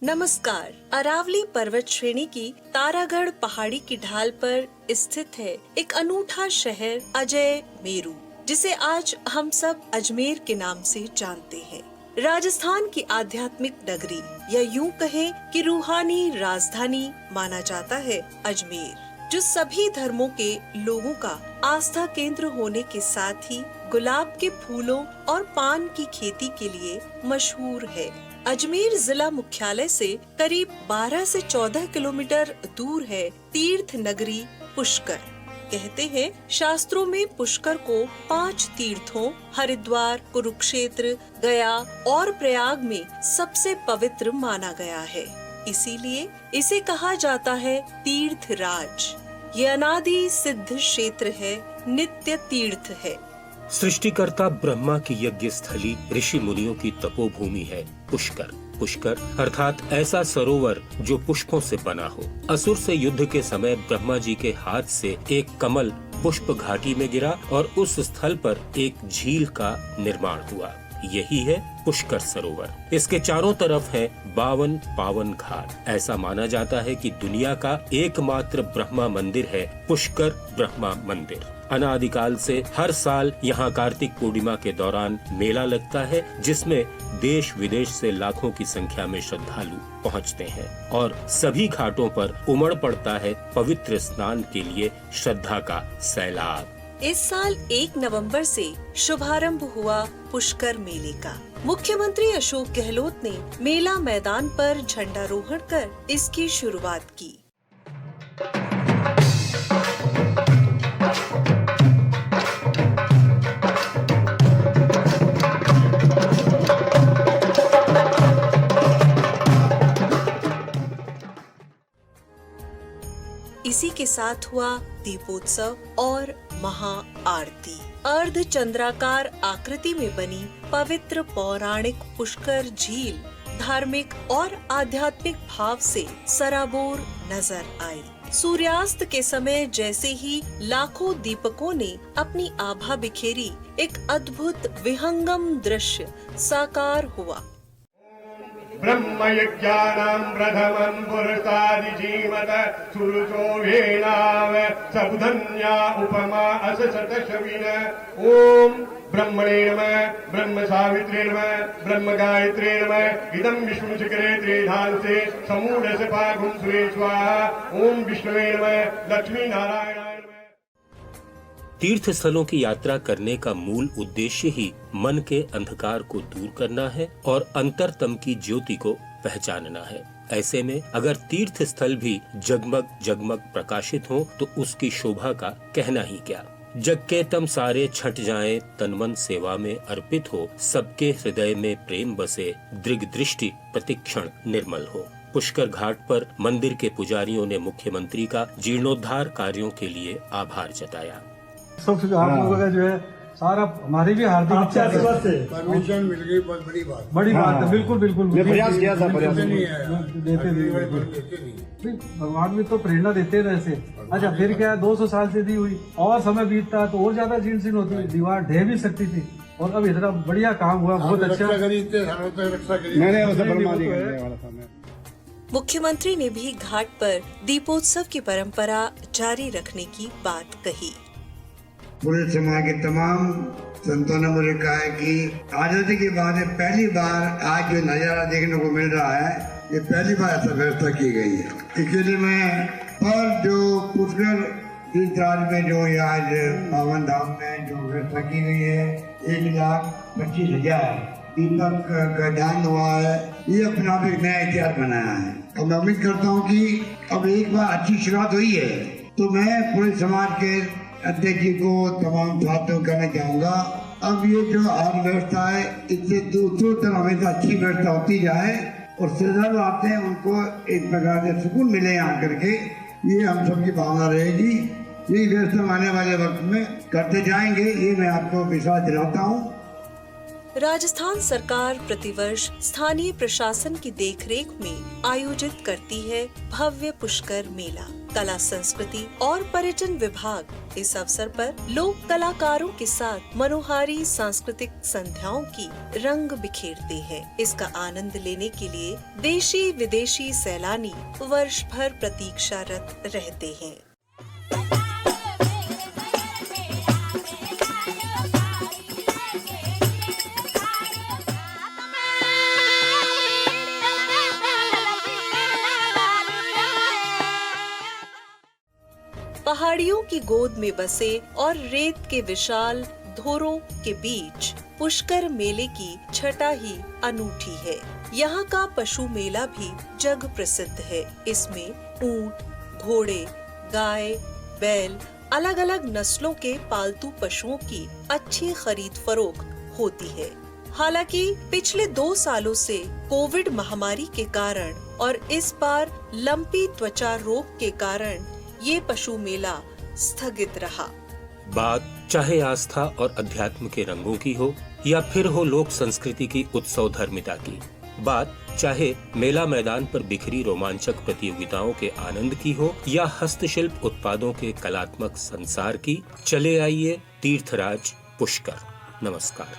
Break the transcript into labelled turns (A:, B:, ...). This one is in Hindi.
A: नमस्कार। अरावली पर्वत श्रेणी की तारागढ़ पहाड़ी की ढाल पर स्थित है एक अनूठा शहर अजय मेरू, जिसे आज हम सब अजमेर के नाम से जानते हैं। राजस्थान की आध्यात्मिक नगरी या यूं कहें कि रूहानी राजधानी माना जाता है अजमेर, जो सभी धर्मों के लोगों का आस्था केंद्र होने के साथ ही गुलाब के फूलों और पान की खेती के लिए मशहूर है। अजमेर जिला मुख्यालय से करीब 12 से 14 किलोमीटर दूर है तीर्थ नगरी पुष्कर। कहते हैं शास्त्रों में पुष्कर को 5 तीर्थों हरिद्वार, कुरुक्षेत्र, गया और प्रयाग में सबसे पवित्र माना गया है। इसीलिए इसे कहा जाता है तीर्थ राज। ये अनादि सिद्ध क्षेत्र है, नित्य तीर्थ है।
B: सृष्टिकर्ता ब्रह्मा की यज्ञ स्थली, ऋषि मुनियों की तपोभूमि है पुष्कर। पुष्कर अर्थात ऐसा सरोवर जो पुष्पों से बना हो। असुर से युद्ध के समय ब्रह्मा जी के हाथ से एक कमल पुष्प घाटी में गिरा और उस स्थल पर एक झील का निर्माण हुआ। यही है पुष्कर सरोवर। इसके चारों तरफ है 52 पावन घाट। ऐसा माना जाता है कि दुनिया का एकमात्र ब्रह्मा मंदिर है पुष्कर ब्रह्मा मंदिर। अनादिकाल से हर साल यहाँ कार्तिक पूर्णिमा के दौरान मेला लगता है, जिसमें देश विदेश से लाखों की संख्या में श्रद्धालु पहुँचते हैं और सभी घाटों पर उमड़ पड़ता है पवित्र स्नान के लिए श्रद्धा का सैलाब।
A: इस साल 1 नवंबर से शुभारंभ हुआ पुष्कर मेले का। मुख्यमंत्री अशोक गहलोत ने मेला मैदान पर झंडारोहण कर इसकी शुरुआत की। इसी के साथ हुआ दीपोत्सव और महा आरती। अर्ध चंद्राकार आकृति में बनी पवित्र पौराणिक पुष्कर झील धार्मिक और आध्यात्मिक भाव से सराबोर नजर आई। सूर्यास्त के समय जैसे ही लाखों दीपकों ने अपनी आभा बिखेरी, एक अद्भुत विहंगम दृश्य साकार हुआ।
C: ब्रह्मयज्ञानां प्रथमं पुरुषादिजीवत सुरुचोभेनाव सबधन्या उपमा अससतशविन। ओम ब्रह्मणे नमः, ब्रह्म सावित्रे नमः, ब्रह्म गायत्रे नमः। इदं विष्णु शिखरे त्रिधांसे समूढस्य पागुं सुरे स्वाहा। ओम विष्णुवे नमः, लक्ष्मी नारायणाय।
B: तीर्थ स्थलों की यात्रा करने का मूल उद्देश्य ही मन के अंधकार को दूर करना है और अंतरतम की ज्योति को पहचानना है। ऐसे में अगर तीर्थ स्थल भी जगमग जगमग प्रकाशित हो तो उसकी शोभा का कहना ही क्या। जग के तम सारे छट जाएं, तन मन सेवा में अर्पित हो, सबके हृदय में प्रेम बसे, दृग दृष्टि प्रतिक्षण निर्मल हो। पुष्कर घाट पर मंदिर के पुजारियों ने मुख्यमंत्री का जीर्णोद्धार कार्यों के लिए आभार जताया।
D: सब आप लोगों का जो है सारा हमारी भी हार्दिक इच्छा से
E: परमिशन मिल गई, बहुत बड़ी
D: बात है। बिल्कुल बिल्कुल
E: प्रयास किया था,
D: प्रयास भगवान भी तो प्रेरणा देते रहे से। अच्छा फिर क्या 200 साल से दी हुई और समय बीतता तो और ज्यादा जीर्ण शीर्ण होती, दीवार ढह भी सकती थी और अब इतना बढ़िया काम हुआ, बहुत अच्छा।
A: मुख्यमंत्री ने भी घाट पर दीपोत्सव की परंपरा जारी रखने की बात कही।
E: पूरे समाज के तमाम संतों ने मुझे कहा है कि आजादी के बाद पहली बार आज जो नजारा देखने को मिल रहा है, ये पहली बार ऐसा व्यवस्था की गई है। इसके लिए मैं और जो पुष्कर तीर्थराज में जो आज पावन धाम में जो व्यवस्था की गई है 1,25,000 दीपक का दान हुआ है, ये अपना आप एक नया इतिहास बनाया है। और मैं उम्मीद करता हूँ कि अब एक बार अच्छी शुरुआत हुई है तो मैं पूरे समाज के अध्यक्ष जी को तमाम छात्रों कहना चाहूँगा, अब ये जो आर व्यवस्था है इससे दूसरों तरफ हमेशा अच्छी व्यवस्था होती जाए और श्रद्धालु आते हैं उनको एक प्रकार से सुकून मिले यहाँ करके, ये हम सबकी भावना रहेगी। ये व्यवस्था आने वाले वक्त में करते जाएंगे, ये मैं आपको विश्वास दिलाता हूँ।
A: राजस्थान सरकार प्रतिवर्ष स्थानीय प्रशासन की देखरेख में आयोजित करती है भव्य पुष्कर मेला। कला संस्कृति और पर्यटन विभाग इस अवसर पर लोक कलाकारों के साथ मनोहारी सांस्कृतिक संध्याओं की रंग बिखेरते हैं। इसका आनंद लेने के लिए देशी विदेशी सैलानी वर्ष भर प्रतीक्षारत रहते हैं। पहाड़ियों की गोद में बसे और रेत के विशाल धोरों के बीच पुष्कर मेले की छटा ही अनूठी है। यहाँ का पशु मेला भी जग प्रसिद्ध है। इसमें ऊंट, घोड़े, गाय, बैल, अलग अलग नस्लों के पालतू पशुओं की अच्छी खरीद फरोख्त होती है। हालांकि पिछले 2 सालों से कोविड महामारी के कारण और इस बार लंपी त्वचा रोग के कारण ये पशु मेला स्थगित रहा।
B: बात चाहे आस्था और अध्यात्म के रंगों की हो या फिर हो लोक संस्कृति की उत्सव धर्मिता की, बात चाहे मेला मैदान पर बिखरी रोमांचक प्रतियोगिताओं के आनंद की हो या हस्तशिल्प उत्पादों के कलात्मक संसार की, चले आइए तीर्थराज पुष्कर। नमस्कार।